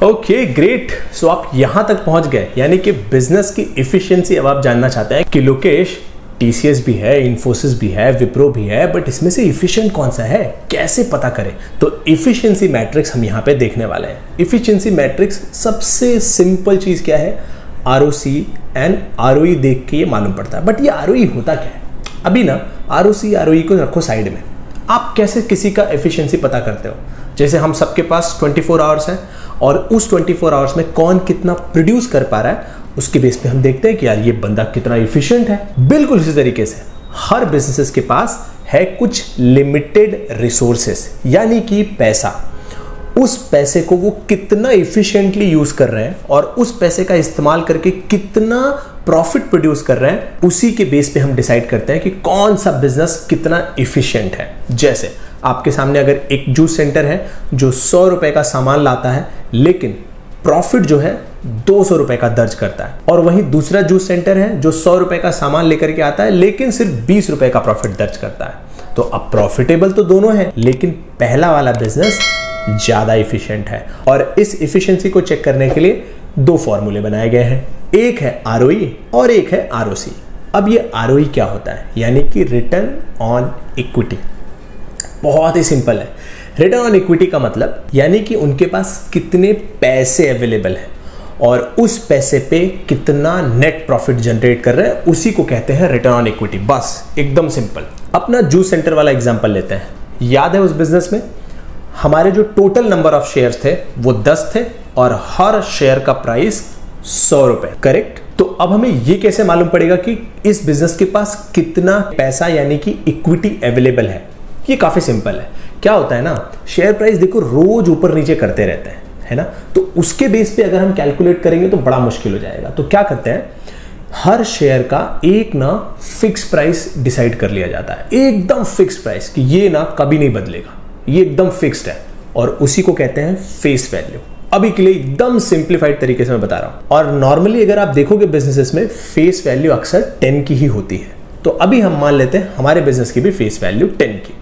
Okay great. सो आप यहां तक पहुंच गए, यानी कि बिजनेस की इफिशिएंसी अब आप जानना चाहते हैं कि लोकेश टीसीएस भी है, इन्फोसिस भी है, विप्रो भी है, बट इसमें से इफिशिएंट कौन सा है, कैसे पता करें? तो इफिशिएंसी मैट्रिक्स हम यहां पे देखने वाले हैं। इफिशिएंसी मैट्रिक्स सबसे सिंपल चीज क्या है, आरओसी एंड आरओई देख के ये मालूम पड़ता है। बट ये आरओई होता क्या है? अभी ना आरओसी आरओई को रखो साइड में, आप कैसे किसी का एफिशिएंसी पता करते हो? जैसे हम सबके पास 24 आवर्स हैं और उस 24 आवर्स में कौन कितना प्रोड्यूस कर पा रहा है, उसके बेस पे हम देखते हैं कि यार ये बंदा कितना एफिशिएंट है। बिल्कुल इसी तरीके से हर बिजनेसेस के पास है कुछ लिमिटेड रिसोर्सेस, यानी कि पैसा। उस पैसे को वो कितना इफिशिएंटली यूज कर रहे हैं और उस पैसे का इस्तेमाल करके कितना प्रॉफिट प्रोड्यूस कर रहे हैं, उसी के बेस पे हम डिसाइड करते हैं कि कौन सा बिजनेस कितना इफिशिएंट है। जैसे आपके सामने अगर एक जूस सेंटर है जो 100 रुपए का सामान लाता है लेकिन प्रॉफिट जो है 200 रुपए का दर्ज करता है, और वहीं दूसरा जूस सेंटर है जो 100 रुपए का सामान लेकर के आता है लेकिन सिर्फ 20 रुपए का प्रॉफिट दर्ज करता है, तो अब प्रॉफिटेबल तो दोनों है, लेकिन पहला वाला बिजनेस ज्यादा इफिशिएंट है। और इस इफिशिएंसी को चेक करने के लिए दो फॉर्मूले बनाए गए हैं, एक है आरओई और एक है आरओसी। अब ये आरओई क्या होता है, यानी कि रिटर्न ऑन इक्विटी। बहुत ही सिंपल है। रिटर्न ऑन इक्विटी का मतलब यानी कि उनके पास कितने पैसे अवेलेबल हैं और उस पैसे पे कितना नेट प्रॉफिट जनरेट कर रहे हैं, उसी को कहते हैं रिटर्न ऑन इक्विटी। बस एकदम सिंपल। अपना जूस सेंटर वाला एग्जांपल लेते हैं। याद है उस बिजनेस में हमारे जो टोटल नंबर ऑफ शेयर्स थे वो 10 थे और हर शेयर का प्राइस 100 रुपए, करेक्ट? तो अब हमें ये कैसे मालूम पड़ेगा कि इस बिजनेस के पास कितना पैसा यानी कि इक्विटी अवेलेबल है? ये काफी सिंपल है। क्या होता है ना, शेयर प्राइस देखो रोज ऊपर नीचे करते रहते हैं, है ना? तो उसके बेस पे अगर हम कैलकुलेट करेंगे तो बड़ा मुश्किल हो जाएगा। तो क्या करते हैं, हर शेयर का एक ना फिक्स प्राइस डिसाइड कर लिया जाता है, एकदम फिक्स प्राइस कि ये ना कभी नहीं बदलेगा, ये एकदम फिक्स्ड है, और उसी को कहते हैं फेस वैल्यू। अभी के लिए एकदम सिंप्लीफाइड तरीके से मैं बता रहा हूं। और नॉर्मली अगर आप देखोगे बिजनेसेस में फेस वैल्यू अक्सर 10 की ही होती है। तो अभी हम मान लेते हैं हमारे बिजनेस की भी फेस वैल्यू 10 की।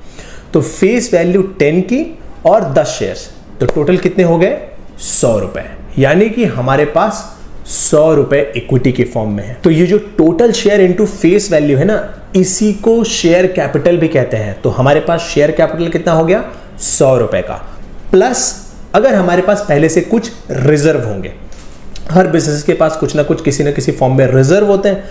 तो फेस वैल्यू 10 की और 10 शेयर्स, तो टोटल कितने हो गए? 100 रुपए, यानी कि हमारे पास 100 रुपए इक्विटी के फॉर्म में है। तो ये जो total share into face value है ना, इसी को शेयर कैपिटल भी कहते हैं। तो हमारे पास शेयर कैपिटल कितना हो गया? 100 रुपए का, प्लस अगर हमारे पास पहले से कुछ रिजर्व होंगे, हर बिजनेस के पास कुछ ना कुछ किसी ना किसी फॉर्म में रिजर्व होते हैं,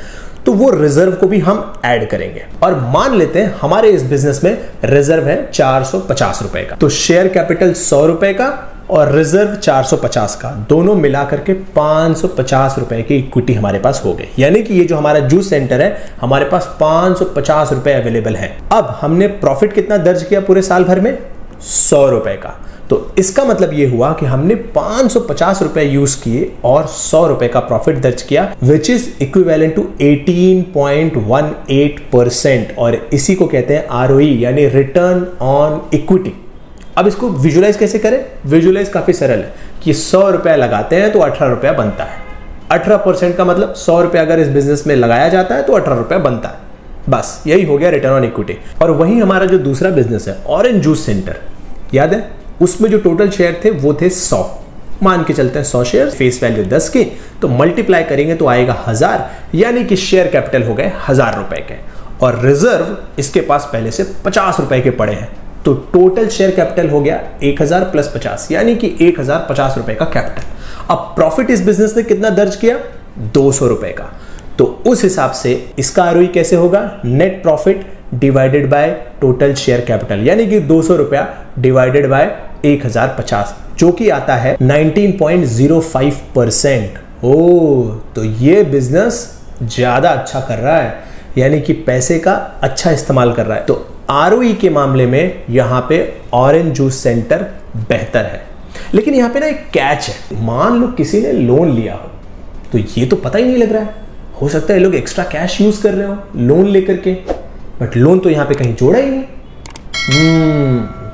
तो वो रिजर्व को भी हम ऐड करेंगे। और मान लेते हैं हमारे इस बिजनेस में रिजर्व है 450 रुपए का, तो शेयर कैपिटल 100 रुपए का और रिजर्व 450 का, दोनों मिला करके 550 रुपए की इक्विटी हमारे पास हो गई। यानी कि ये जो हमारा जूस सेंटर है, हमारे पास 550 रुपए अवेलेबल है। अब हमने प्रॉफिट कितना दर्ज किया पूरे साल भर में? 100 रुपए का। तो इसका मतलब ये हुआ कि हमने 550 रुपए यूज किए और 100 रुपए का प्रॉफिट दर्ज किया, विच इज इक्विवेलेंट टू 18.18%, और इसी को कहते हैं आरओई यानी रिटर्न ऑन इक्विटी। अब इसको विजुलाइज कैसे करें? विजुलाइज काफी सरल है कि 100 रुपया लगाते हैं तो 18 रुपया बनता है। 18% का मतलब 100 रुपया अगर इस बिजनेस में लगाया जाता है तो 18 रुपया बनता है। बस यही हो गया रिटर्न ऑन इक्विटी। और वहीं हमारा जो दूसरा बिजनेस है ऑरेंज जूस सेंटर, याद है उसमें जो टोटल शेयर थे वो थे 100, मान के चलते हैं 100 शेयर, फेस वैल्यू 10 की, तो मल्टीप्लाई करेंगे तो आएगा 1000, यानी कि शेयर कैपिटल हो गए 1000 रुपए के, और रिजर्व इसके पास पहले से 50 रुपए के पड़े हैं, तो टोटल शेयर कैपिटल हो गया 1000 प्लस 50, यानी कि 1050 रुपए का कैपिटल। अब प्रॉफिट इस बिजनेस ने कितना दर्ज किया? 200 रुपए का। तो उस हिसाब से इसका आरओई कैसे होगा? Net profit divided by total share capital, यानी कि 200 रुपया डिवाइडेड बाय 1050, जो कि आता है 19.05%। ओ, तो ये बिजनेस ज्यादा अच्छा कर रहा है, यानी कि पैसे का अच्छा इस्तेमाल कर रहा है। तो आरओई के मामले में यहां पे ऑरेंज जूस सेंटर बेहतर है। लेकिन यहां पे ना एक कैच है, मान लो किसी ने लोन लिया हो, तो ये तो पता ही नहीं लग रहा है, हो सकता है लोग एक्स्ट्रा कैश यूज कर रहे हो लोन लेकर के, बट लोन तो यहां पे कहीं जोड़ा ही नहीं।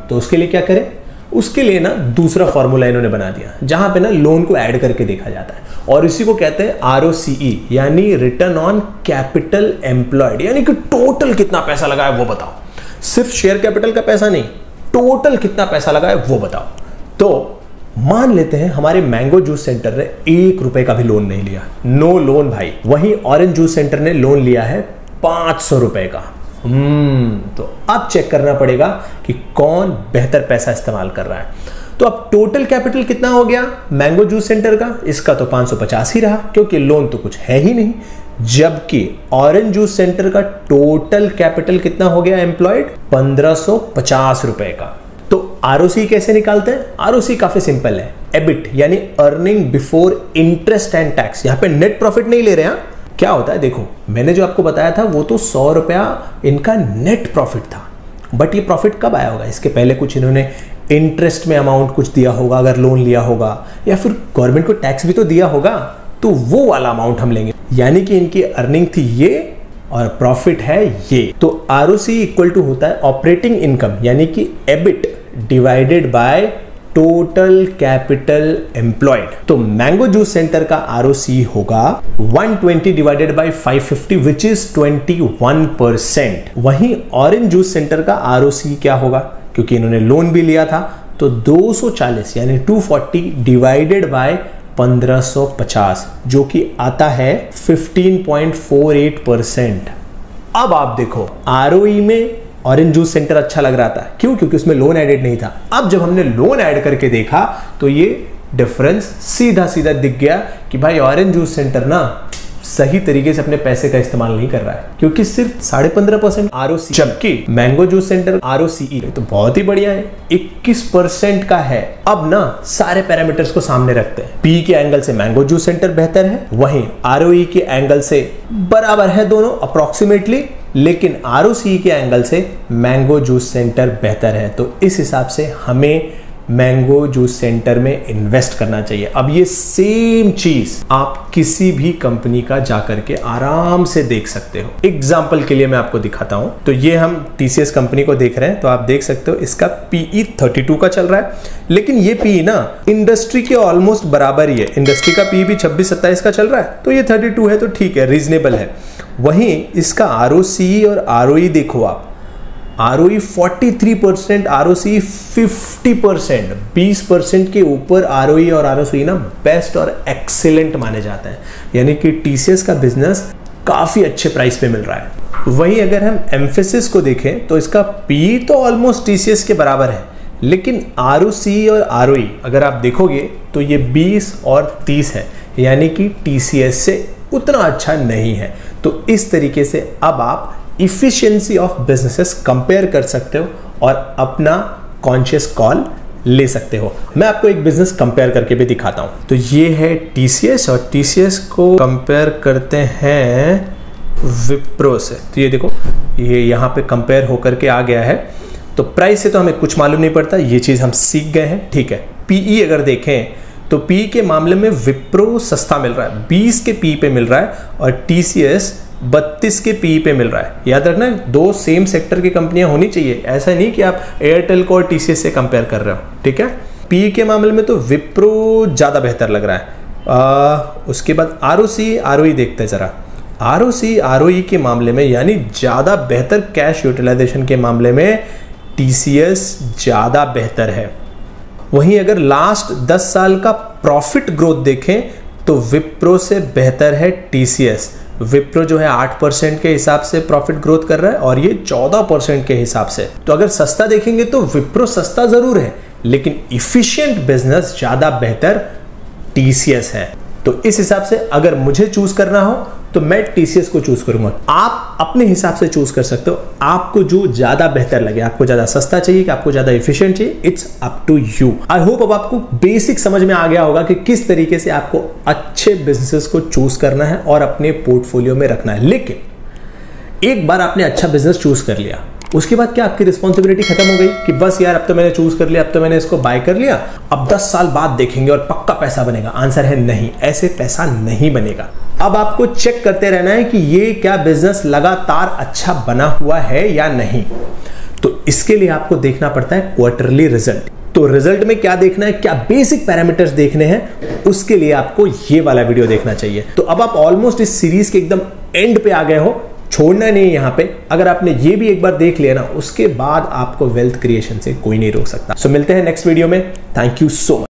तो उसके लिए क्या करें? उसके लिए ना दूसरा फॉर्मूला इन्होंने बना दिया, जहां पे ना लोन को ऐड करके देखा जाता है, और इसी को कहते हैं आरओसीई, यानी रिटर्न ऑन कैपिटल एम्प्लॉयड, यानी कि टोटल कितना पैसा लगा है वो बताओ। सिर्फ शेयर कैपिटल का पैसा नहीं, टोटल कितना पैसा लगा है वो बताओ। तो मान लेते हैं हमारे मैंगो जूस सेंटर ने 1 रुपए का भी लोन नहीं लिया, नो लोन भाई। वहीं ऑरेंज जूस सेंटर ने लोन लिया है 500 रुपए का। तो अब चेक करना पड़ेगा कि कौन बेहतर पैसा इस्तेमाल कर रहा है। तो अब टोटल कैपिटल कितना हो गया मैंगो जूस सेंटर का? इसका तो 550 ही रहा, क्योंकि लोन तो कुछ है ही नहीं। जबकि ऑरेंज जूस सेंटर का टोटल कैपिटल कितना हो गया एम्प्लॉयड? 1550 रुपए का। तो आरओसी कैसे निकालते हैं? आरओसी काफी सिंपल है, एबिट यानी earning before interest and tax. यहां पे नेट प्रॉफिट नहीं ले रहे हैं। क्या होता है देखो, मैंने जो आपको बताया था वो तो 100 रुपया इनका नेट प्रॉफिट था, बट ये प्रॉफिट कब आया होगा? इसके पहले कुछ इन्होंने इंटरेस्ट में अमाउंट कुछ दिया होगा अगर लोन लिया होगा, या फिर गवर्नमेंट को टैक्स भी तो दिया होगा, तो वो वाला अमाउंट हम लेंगे। यानी कि इनकी अर्निंग थी ये और प्रॉफिट है ये। तो आरओसी इक्वल टू होता है ऑपरेटिंग इनकम यानी कि EBIT divided by total capital employed. तो मैंगो जूस सेंटर का आरओसी होगा 120 डिवाइडेड बाय 550 विच इज 21%। वहीं ऑरेंज जूस सेंटर का आरओसी क्या होगा? क्योंकि इन्होंने लोन भी लिया था, तो 240 यानी 240 डिवाइडेड बाय 1550 जो कि आता है 15.48%। अब आप देखो आरओई में ऑरेंज जूस सेंटर अच्छा लग रहा था, क्यों? क्योंकि उसमें लोन एडेड नहीं था। अब जब हमने लोन ऐड करके देखा तो ये डिफरेंस सीधा सीधा दिख गया कि भाई ऑरेंज जूस सेंटर ना सही तरीके से अपने पैसे का इस्तेमाल नहीं कर रहा है, क्योंकि सिर्फ 15.5% आरओसी, जबकि मैंगो जूस सेंटर आरओसीई तो बहुत ही बढ़िया है, 21% का है। अब ना सारे पैरामीटर्स को सामने रखते हैं। पी के एंगल से मैंगो जूस सेंटर बेहतर है, वहीं आरओई के एंगल से बराबर है दोनों अप्रोक्सीमेटली, लेकिन आरओसी के एंगल से मैंगो जूस सेंटर बेहतर है। तो इस हिसाब से हमें मैंगो जूस सेंटर में इन्वेस्ट करना चाहिए। अब ये सेम चीज आप किसी भी कंपनी का जाकर के आराम से देख सकते हो। एग्जाम्पल के लिए मैं आपको दिखाता हूं। तो ये हम टीसीएस कंपनी को देख रहे हैं, तो आप देख सकते हो इसका पीई 32 का चल रहा है, लेकिन ये पीई ना इंडस्ट्री के ऑलमोस्ट बराबर ही है। इंडस्ट्री का पीई भी 26-27 का चल रहा है, तो ये 32 है, तो ठीक है, रीजनेबल है। वहीं इसका आरओसी और आरओई देखो आप, आरओई 43%, आरओसी 50%, 20% के ऊपर आरओई और आरओसी ना बेस्ट और एक्सीलेंट माने जाते हैं। यानी कि टीसीएस का बिजनेस काफी अच्छे प्राइस पे मिल रहा है। वहीं अगर हम एम्फेसिस को देखें तो इसका पी तो ऑलमोस्ट टीसीएस के बराबर है, लेकिन आरओसी और आरओई अगर आप देखोगे तो ये 20 और 30 है, यानी कि टीसीएस से उतना अच्छा नहीं है। तो इस तरीके से अब आप इफिशिएंसी ऑफ बिजनेसेस कंपेयर कर सकते हो और अपना कॉन्शियस कॉल ले सकते हो। मैं आपको एक बिजनेस कंपेयर करके भी दिखाता हूं। तो ये है टीसीएस और टीसीएस को कंपेयर करते हैं विप्रो से। तो ये देखो, ये यहाँ पे कंपेयर होकर के आ गया है। तो प्राइस से तो हमें कुछ मालूम नहीं पड़ता, ये चीज हम सीख गए हैं, ठीक है। पीई अगर देखें तो पी के मामले में विप्रो सस्ता मिल रहा है, 20 के पी पे मिल रहा है, और टीसीएस 32 के पी पे मिल रहा है। याद रखना, दो सेम सेक्टर की कंपनियां होनी चाहिए, ऐसा नहीं कि आप एयरटेल को और टीसीएस से कंपेयर कर रहे हो, ठीक है। पी के मामले में तो विप्रो ज़्यादा बेहतर लग रहा है। उसके बाद आरओसी आरओई देखते हैं ज़रा। आरओसी आरओई के मामले में यानी ज़्यादा बेहतर कैश यूटिलाइजेशन के मामले में टीसीएस ज़्यादा बेहतर है। वहीं अगर लास्ट 10 साल का प्रॉफिट ग्रोथ देखें तो विप्रो से बेहतर है टीसीएस। विप्रो जो है 8% के हिसाब से प्रॉफिट ग्रोथ कर रहा है और ये 14% के हिसाब से। तो अगर सस्ता देखेंगे तो विप्रो सस्ता जरूर है, लेकिन इफिशिएंट बिजनेस ज्यादा बेहतर टीसीएस है। तो इस हिसाब से अगर मुझे चूज करना हो तो मैं टीसीएस को चूज करूंगा। आप अपने हिसाब से चूज कर सकते हो, आपको जो ज्यादा बेहतर लगे। आपको ज्यादा सस्ता चाहिए कि आपको ज्यादा एफिशिएंट चाहिए, it's up to you. I hope अब आपको बेसिक समझ में आ गया होगा कि किस तरीके से आपको अच्छे बिजनेसेस को चूज करना है और अपने पोर्टफोलियो में रखना है। लेकिन एक बार आपने अच्छा बिजनेस चूज कर लिया, उसके बाद क्या आपकी रिस्पॉन्सिबिलिटी खत्म हो गई कि बस यार अब तो मैंने चूज कर लिया, अब तो मैंने इसको बाय कर लिया, अब 10 साल बाद देखेंगे और पक्का पैसा बनेगा? आंसर है नहीं, ऐसे पैसा नहीं बनेगा। अब आपको चेक करते रहना है कि ये क्या बिजनेस लगातार अच्छा बना हुआ है या नहीं। तो इसके लिए आपको देखना पड़ता है क्वार्टरली रिजल्ट। तो रिजल्ट में क्या देखना है, क्या बेसिक पैरामीटर्स देखने हैं, उसके लिए आपको ये वाला वीडियो देखना चाहिए। तो अब आप ऑलमोस्ट इस सीरीज के एकदम एंड पे आ गए हो, छोड़ना नहीं है यहाँ पे। अगर आपने ये भी एक बार देख लिया ना, उसके बाद आपको वेल्थ क्रिएशन से कोई नहीं रोक सकता। सो मिलते हैं नेक्स्ट वीडियो में। Thank you so much.